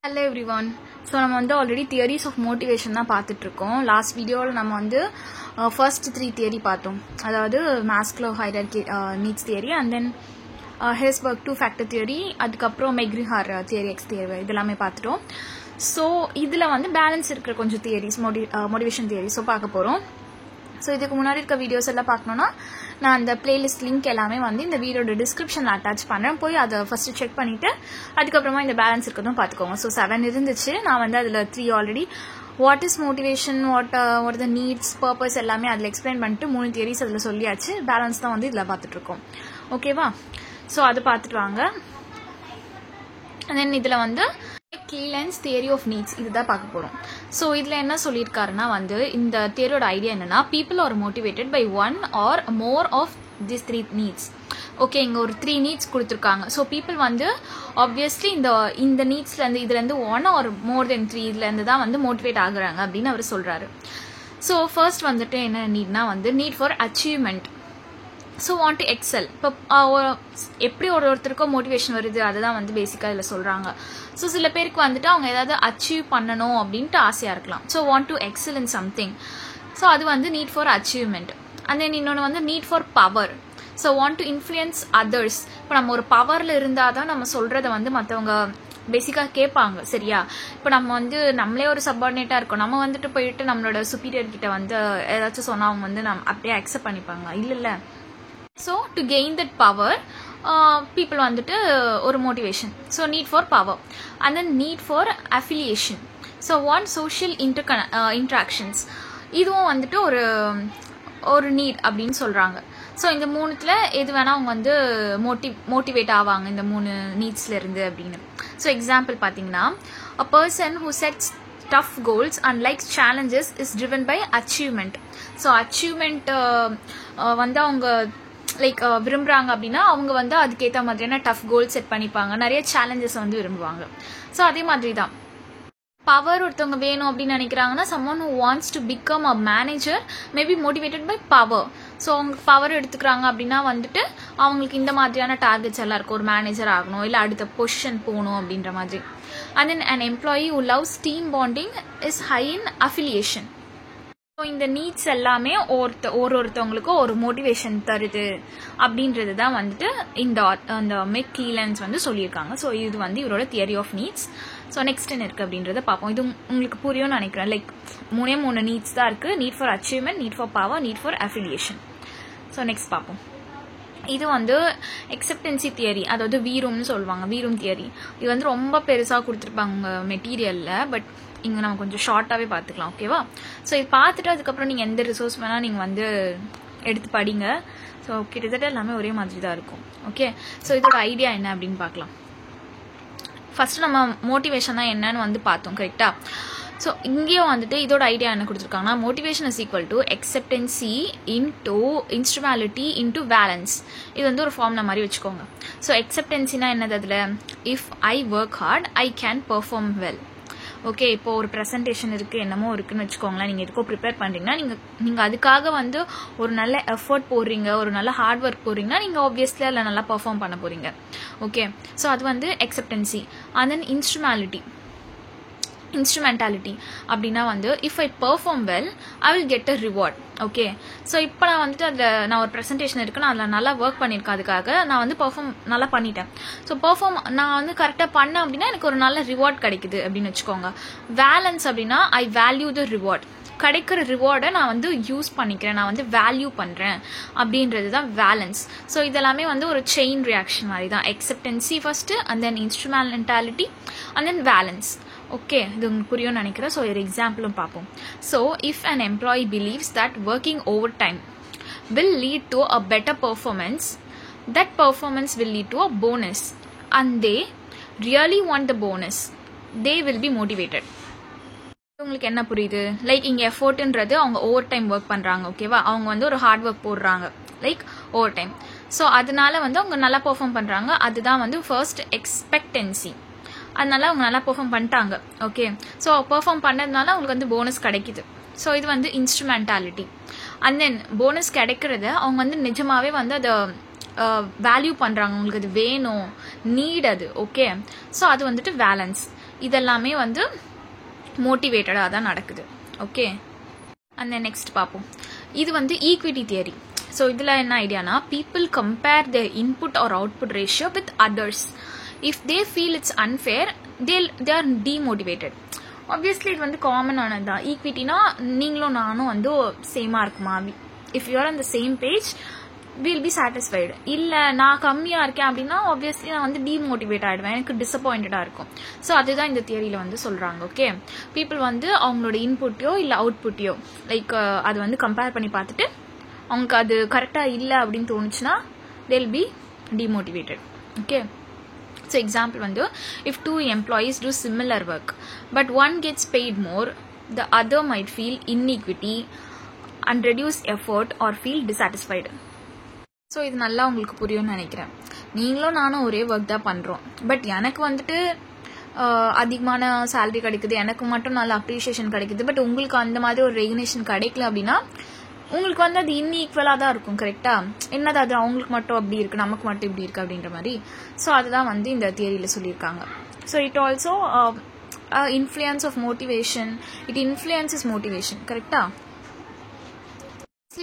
Hello everyone. So நம்ம வந்து already theories of motivation தான் பார்த்துட்டு இருக்கோம். லாஸ்ட் வீடியோல நம்ம வந்து first 3 தியரி பார்த்தோம். அதாவது Maslow hierarchy needs theory and then Herzberg two factor theory, அதுக்கு அப்புறம் Megriher theory X theory இதெல்லாம் பார்த்துட்டோம். சோ இதுல வந்து பேலன்ஸ் இருக்கிற கொஞ்சம் தியரிஸ் மோட்டிவேஷன் தியரி சோ பார்க்க போறோம். ஸோ இதுக்கு முன்னாடி இருக்க வீடியோஸ் எல்லாம் பார்க்கணுன்னா நான் அந்த பிளேலிஸ்ட் லிங்க் எல்லாமே வந்து இந்த வீடியோட டிஸ்கிரிப்ஷனில் அட்டாச் பண்ணுறேன். போய் அதை ஃபர்ஸ்ட் செக் பண்ணிவிட்டு அதுக்கப்புறமா இந்த பேலன்ஸ் இருக்கிறதும் பார்த்துக்கோங்க. ஸோ 7 இருந்துச்சு. நான் வந்து அதில் 3 already what is motivation, what the needs, purpose எல்லாமே அதில் எக்ஸ்பிளைன் பண்ணிட்டு 3 தியரிஸ் அதில் சொல்லியாச்சு. பேலன்ஸ் தான் வந்து இதில் பார்த்துட்ருக்கோம். ஓகேவா? ஸோ அது பார்த்துட்டு வாங்க. தென் இதில் வந்து Cleland's theory of needs இதுதான் பார்க்க போறோம். சோ இதுல என்ன சொல்லிருக்காருன்னா வந்து இந்த தியரியோட ஐடியா என்னன்னா people are motivated by one or more of these 3 needs. Okay, இங்க ஒரு 3 நீட்ஸ் கொடுத்துருக்காங்க. ஸோ பீப்புள் வந்து ஆப்வியஸ்லி இந்த நீட்ஸ்ல இருந்து இதுல இருந்து 1 or more than 3 இதுல இருந்து தான் வந்து மோட்டிவேட் ஆகுறாங்க அப்படின்னு அவர் சொல்றாரு. ஸோ ஃபர்ஸ்ட் வந்துட்டு என்ன நீட்னா வந்து need for achievement. So want to excel. இப்போ எப்படி ஒருத்தருக்கோ மோட்டிவேஷன் வருது அதுதான் வந்து பேசிக்காக இதில் சொல்கிறாங்க. ஸோ சில பேருக்கு வந்துட்டு அவங்க ஏதாவது அச்சீவ் பண்ணணும் அப்படின்ட்டு ஆசையாக இருக்கலாம். So want to XL in something. So அது வந்து need for achievement. And then இன்னொன்று வந்து need for power. So want to influence others. இப்போ நம்ம ஒரு பவரில் இருந்தால் தான் நம்ம சொல்கிறத வந்து மற்றவங்க பேசிக்காக கேட்பாங்க. சரியா? இப்போ நம்ம வந்து நம்மளே ஒரு சப்பார்டினேட்டாக இருக்கோம். நம்ம வந்துட்டு போயிட்டு நம்மளோட சுப்பீரியர் கிட்ட வந்து ஏதாச்சும் சொன்னால் அவங்க வந்து அப்படியே அக்செப்ட் பண்ணிப்பாங்க. இல்லை. So to gain that power, people வந்துட்டு ஒரு motivation. So need for power and then need for affiliation. So want social interactions. இதுவும் வந்துட்டு ஒரு need அப்படின்னு சொல்றாங்க. ஸோ இந்த 3த்துல எது வேணா அவங்க வந்து மோட்டிவேட் ஆவாங்க இந்த 3 நீட்ஸ்ல இருந்து அப்படின்னு. ஸோ எக்ஸாம்பிள் பார்த்தீங்கன்னா a person who sets tough goals and likes challenges is driven by achievement. So achievement வந்து அவங்க லைக் விரும்புறாங்க அப்படின்னா அவங்க வந்து அதுக்கேற்ற மாதிரியான டஃப் கோல் செட் பண்ணிப்பாங்க. நிறைய சேலஞ்சஸ் வந்து விரும்புவாங்க. ஸோ அதே மாதிரி தான் பவர் ஒருத்தவங்க வேணும் அப்படின்னு நினைக்கிறாங்கன்னா someone who wants to become a manager may be motivated by power. So அவங்க பவர் எடுத்துக்கிறாங்க அப்படின்னா வந்துட்டு அவங்களுக்கு இந்த மாதிரியான டார்கெட்ஸ் எல்லாம் இருக்கும். ஒரு மேனேஜர் ஆகணும், இல்லை அடுத்த பொசிஷன் போகணும் அப்படின்ற மாதிரி. And then an employee who loves team bonding is high in affiliation. இந்த நீட்ஸ் எல்லாமே ஒருத்தவங்களுக்கு ஒரு மோட்டிவேஷன் தருது அப்படின்றது தான் வந்துட்டு இந்த மெக்கீலன்ஸ் வந்து சொல்லியிருக்காங்க. ஸோ இது வந்து இவரோட theory of needs. So next என்ன இருக்கு அப்படின்றத பார்ப்போம். இது உங்களுக்கு புரியும்னு நினைக்கிறேன். லைக் 3 நீட்ஸ் தான் இருக்கு. NEET for achievement, need for power, need for affiliation. So next பார்ப்போம். இது வந்து எக்ஸெப்டன்சி தியரி, அதாவது வீரூம்னு சொல்லுவாங்க. வீரூம் தியரி இது வந்து ரொம்ப பெருசாக கொடுத்துருப்பாங்க மெட்டீரியல்ல. பட் இங்கே நம்ம கொஞ்சம் ஷார்ட்டாகவே பார்த்துக்கலாம். ஓகேவா? ஸோ இது பார்த்துட்டு அதுக்கப்புறம் நீங்கள் எந்த ரிசோர்ஸ் வேணால் நீங்கள் வந்து எடுத்து படிங்க. ஸோ கிட்டத்தட்ட எல்லாமே ஒரே மாதிரி தான் இருக்கும். ஓகே, ஸோ இதோட ஐடியா என்ன அப்படின்னு பார்க்கலாம். ஃபர்ஸ்ட் நம்ம மோட்டிவேஷனா என்னன்னு வந்து பார்த்தோம். கரெக்டா? ஸோ இங்கேயும் வந்துட்டு இதோட ஐடியா என்ன கொடுத்துருக்காங்கன்னா motivation is equal to expectancy into instrumentality into valence. இது வந்து ஒரு ஃபார்ம்ல மாதிரி வச்சுக்கோங்க. ஸோ எக்ஸெப்டன்சினா என்னது? அதில் if I work hard I can perform well. Okay, இப்போ ஒரு ப்ரெசன்டேஷன் இருக்குது, என்னமோ இருக்குன்னு வச்சுக்கோங்களேன். நீங்கள் எதுக்கோ ப்ரிப்பேர் பண்ணுறீங்கன்னா நீங்கள் அதுக்காக வந்து ஒரு நல்ல எஃபர்ட் போடுறீங்க, ஒரு நல்ல ஹார்ட் ஒர்க் போடுறீங்கன்னா நீங்கள் ஆப்வியஸ்லி அதில் நல்லா பெர்ஃபார்ம் பண்ண போகிறீங்க. ஓகே, ஸோ அது வந்து எக்ஸெப்டன்சி. அண்ட் தென் இன்ஸ்ட்ருமெண்டாலிட்டி அப்படின்னா வந்து if I perform well I will get a reward. Okay, so இப்போ நான் வந்துட்டு அதில் நான் ஒரு ப்ரெசன்டேஷன் இருக்கு, நான் அதில் நல்லா ஒர்க் பண்ணியிருக்கேன், அதுக்காக நான் வந்து பெர்ஃபார்ம் நல்லா பண்ணிட்டேன். ஸோ நான் வந்து கரெக்டாக பண்ணேன் அப்படின்னா எனக்கு ஒரு நல்ல ரிவார்ட் கிடைக்குது அப்படின்னு வச்சுக்கோங்க. வேலன்ஸ் அப்படின்னா ஐ வேல்யூ த ரிவார்ட். கிடைக்கிற ரிவார்டை நான் வந்து யூஸ் பண்ணிக்கிறேன், நான் வந்து வேல்யூ பண்ணுறேன் அப்படின்றது தான் வேலன்ஸ். ஸோ இதெல்லாமே வந்து ஒரு செயின் ரியாக்ஷன் மாதிரி தான். Expectancy first, and then instrumentality, and then valence. Okay, இது உங்களுக்கு புரியும்னு நினைக்கிறேன். ஸோ ஒரு எக்ஸாம்பிளும் பார்ப்போம். So if an employee believes that working overtime will lead to a better performance, that performance will lead to a bonus and they really want the bonus, they will be motivated. உங்களுக்கு என்ன புரியுது? Like இங்கே எஃபோர்ட்ன்றது அவங்க over time work பண்ணுறாங்க. ஓகேவா? அவங்க வந்து ஒரு ஹார்ட் ஒர்க் போடுறாங்க லைக் ஓவர் டைம். ஸோ அதனால வந்து அவங்க நல்லா பெர்ஃபார்ம் பண்ணுறாங்க. அதுதான் வந்து ஃபர்ஸ்ட் எக்ஸ்பெக்டன்சி. அதனால அவங்க நல்லா பெர்ஃபார்ம் பண்ணிட்டாங்க. ஓகே, ஸோ பெர்ஃபார்ம் பண்ணதுனால அவங்களுக்கு வந்து போனஸ் கிடைக்குது. ஸோ இது வந்து இன்ஸ்ட்ருமெண்டாலிட்டி. அண்ட் தென் போனஸ் கிடைக்கிறத அவங்க வந்து நிஜமாவே வந்து அதை வேல்யூ பண்ணுறாங்க. உங்களுக்கு அது வேணும், நீட் அது. ஓகே, ஸோ அது வந்துட்டு வேலன்ஸ். இதெல்லாமே வந்து மோட்டிவேட்டடாக தான் நடக்குது. ஓகே, அந்த நெக்ஸ்ட் பார்ப்போம். இது வந்து ஈக்விட்டி தியரி. ஸோ இதில் என்ன ஐடியானா, people compare their input or output ratio with others. If they feel it's unfair, they are demotivated. Obviously இது வந்து காமனானது தான். ஈக்விட்டினா நீங்களும் நானும் வந்து சேமாக இருக்குமா, if you are on the same page will be satisfied. இல்லை நான் கம்மியாக இருக்கேன் அப்படின்னா ஆப்வியஸ்லி நான் வந்து டிமோட்டிவேட் ஆகிடுவேன், எனக்கு டிசப்பாயிண்டடாக இருக்கும். ஸோ அதுதான் இந்த தியரியில் வந்து சொல்கிறாங்க. ஓகே, பீப்புள் வந்து அவங்களோட இன்புட்டையோ இல்லை அவுட்புட்டையோ லைக் அது வந்து கம்பேர் பண்ணி பார்த்துட்டு அவங்களுக்கு அது கரெக்டாக இல்லை அப்படின்னு தோணுச்சுன்னா they'll be demotivated. Okay, so example வந்து if 2 employees do similar work but one gets paid more, the other might feel inequity and reduce effort or feel dissatisfied. So இது நல்லா உங்களுக்கு புரியும்னு நினைக்கிறேன். நீங்களும் நானும் ஒரே ஒர்க் தான் பண்ணுறோம், பட் எனக்கு வந்துட்டு அதிகமான சேலரி கிடைக்குது, எனக்கு மட்டும் நல்ல அப்ரிஷியேஷன் கிடைக்குது, பட் உங்களுக்கு அந்த மாதிரி ஒரு ரெகக்னேஷன் கிடைக்கல அப்படின்னா உங்களுக்கு வந்து அது இன்ஈக்குவலாக தான் இருக்கும். கரெக்டாக, என்னது அது அவங்களுக்கு மட்டும் அப்படி இருக்குது, நமக்கு மட்டும் இப்படி இருக்குது அப்படின்ற மாதிரி. ஸோ அதுதான் வந்து இந்த தியரியில் சொல்லியிருக்காங்க. So it also influence of motivation, it influences motivation. கரெக்டா,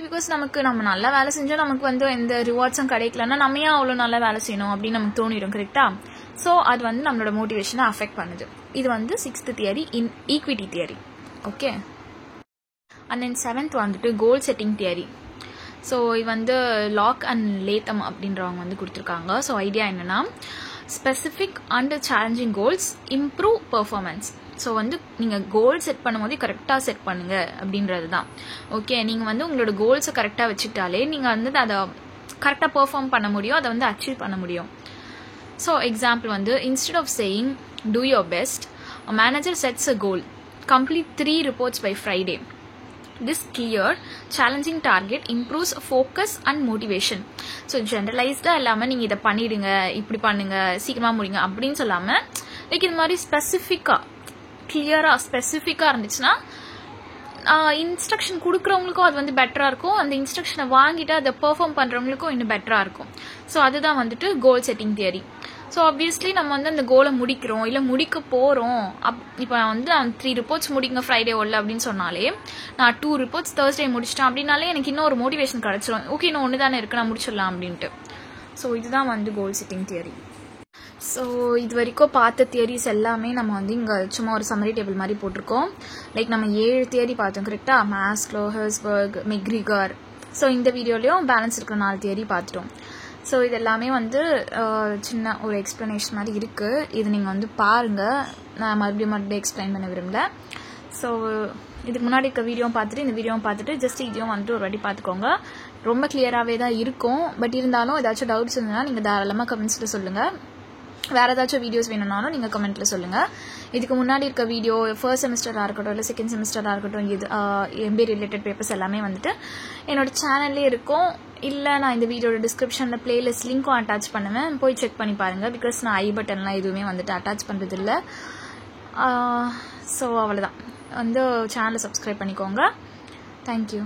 பிகாஸ் நம்ம நல்லா வேலை செஞ்சால் நமக்கு வந்து எந்த ரிவார்ட்ஸும் கிடைக்கலன்னா நம்ம ஏன் அவ்வளோ நல்லா வேலை செய்யணும் அப்படின்னு நமக்கு தோணிடும். கரெக்டா, ஸோ அது வந்து நம்மளோட மோட்டிவேஷனை அஃபெக்ட் பண்ணுது. இது வந்து 6th theory, equity theory. Okay, and then 7th வந்துட்டு கோல் செட்டிங் தியரி. ஸோ இது வந்து லாக் அண்ட் லேத்தம் அப்படின்றவங்க வந்து கொடுத்துருக்காங்க. ஸோ ஐடியா என்னன்னா, specific and challenging goals improve performance. So வந்து நீங்கள் கோல் செட் பண்ணும்போது கரெக்டாக செட் பண்ணுங்க அப்படின்றது தான். ஓகே, நீங்கள் வந்து உங்களோட கோல்ஸை கரெக்டாக வச்சுக்கிட்டாலே நீங்கள் வந்து அதை கரெக்டாக பெர்ஃபார்ம் பண்ண முடியும், அதை வந்து அச்சீவ் பண்ண முடியும். ஸோ எக்ஸாம்பிள் வந்து instead of saying do your best, a manager sets a goal, complete 3 reports by Friday. This clear, challenging target improves focus and motivation. So generalized இல்லாமல் நீங்கள் இதை பண்ணிடுங்க, இப்படி பண்ணுங்க, சீக்கிரமாக முடிங்க அப்படின்னு சொல்லாமல் லைக் இது மாதிரி ஸ்பெசிஃபிக்காக கிளியராக ஸ்பெசிஃபிக்காக இருந்துச்சுன்னா இன்ஸ்ட்ரக்ஷன் கொடுக்குறவங்களுக்கும் அது வந்து பெட்டராக இருக்கும், அந்த இன்ஸ்ட்ரக்ஷனை வாங்கிட்டு அதை பெர்ஃபார்ம் பண்ணுறவங்களுக்கும் இன்னும் பெட்டராக இருக்கும். ஸோ அதுதான் வந்துட்டு கோல் செட்டிங் தியரி. ஸோ ஆப்வியஸ்லி நம்ம வந்து அந்த கோலை முடிக்கிறோம் இல்லை முடிக்க போகிறோம். இப்போ நான் வந்து 3 ரிப்போர்ட்ஸ் முடிங்க ஃப்ரைடே உள்ள அப்படின்னு சொன்னாலே, நான் 2 ரிப்போர்ட்ஸ் தேர்ஸ்டே முடிச்சிட்டேன் அப்படின்னாலே எனக்கு இன்னும் ஒரு மோட்டிவேஷன் கிடச்சிரும். ஓகே, இன்னும் ஒன்று தானே இருக்குது, நான் முடிச்சிடலாம் அப்படின்ட்டு. ஸோ இதுதான் வந்து கோல் செட்டிங் தியரி. ஸோ இது வரைக்கும் பார்த்த தியரிஸ் எல்லாமே நம்ம வந்து இங்கே சும்மா ஒரு சம்மரி டேபிள் மாதிரி போட்டிருக்கோம். லைக் நம்ம 7 தியரி பார்த்தோம். கரெக்டாக, மாஸ்லோ, ஹெர்ஸ்பர்க், மெக்ரிகர். ஸோ இந்த வீடியோலையும் பேலன்ஸ் இருக்கிற 4 தியரி பார்த்துட்டோம். ஸோ இது எல்லாமே வந்து சின்ன ஒரு எக்ஸ்ப்ளனேஷன் மாதிரி இருக்குது. இது நீங்கள் வந்து பாருங்கள், நான் மறுபடியும் எக்ஸ்பிளைன் பண்ண விரும்பல. ஸோ இதுக்கு முன்னாடி இருக்க வீடியோவும் பார்த்துட்டு இந்த வீடியோவும் பார்த்துட்டு ஜஸ்ட் இதையும் வந்துட்டு ஒரு வாட்டி பார்த்துக்கோங்க. ரொம்ப கிளியராகவே தான் இருக்கும். பட் இருந்தாலும் ஏதாச்சும் டவுட்ஸ் இருந்ததுன்னா நீங்கள் தாராளமாக கமெண்ட்ஸில் சொல்லுங்கள். வேறு ஏதாச்சும் வீடியோஸ் வேணும்னாலும் நீங்கள் கமெண்ட்டில் சொல்லுங்கள். இதுக்கு முன்னாடி இருக்க வீடியோ ஃபர்ஸ்ட் செமஸ்டராக இருக்கட்டும் இல்லை செகண்ட் செமஸ்டராக இருக்கட்டும், இது MBA ரிலேட்டட் பேப்பர்ஸ் எல்லாமே வந்துட்டு என்னோட சேனல்லே இருக்கும். இல்லை நான் இந்த வீடியோட டிஸ்கிரிப்ஷனில் பிளேலிஸ்ட் லிங்க்கும் அட்டாச் பண்ணுவேன், போய் செக் பண்ணி பாருங்கள். பிகாஸ் நான் ஐ பட்டன்லாம் எதுவுமே வந்துட்டு அட்டாச் பண்ணுறது இல்லை. ஸோ அவ்வளோதான், வந்து சேனலை சப்ஸ்கிரைப் பண்ணிக்கோங்க. தேங்க்யூ.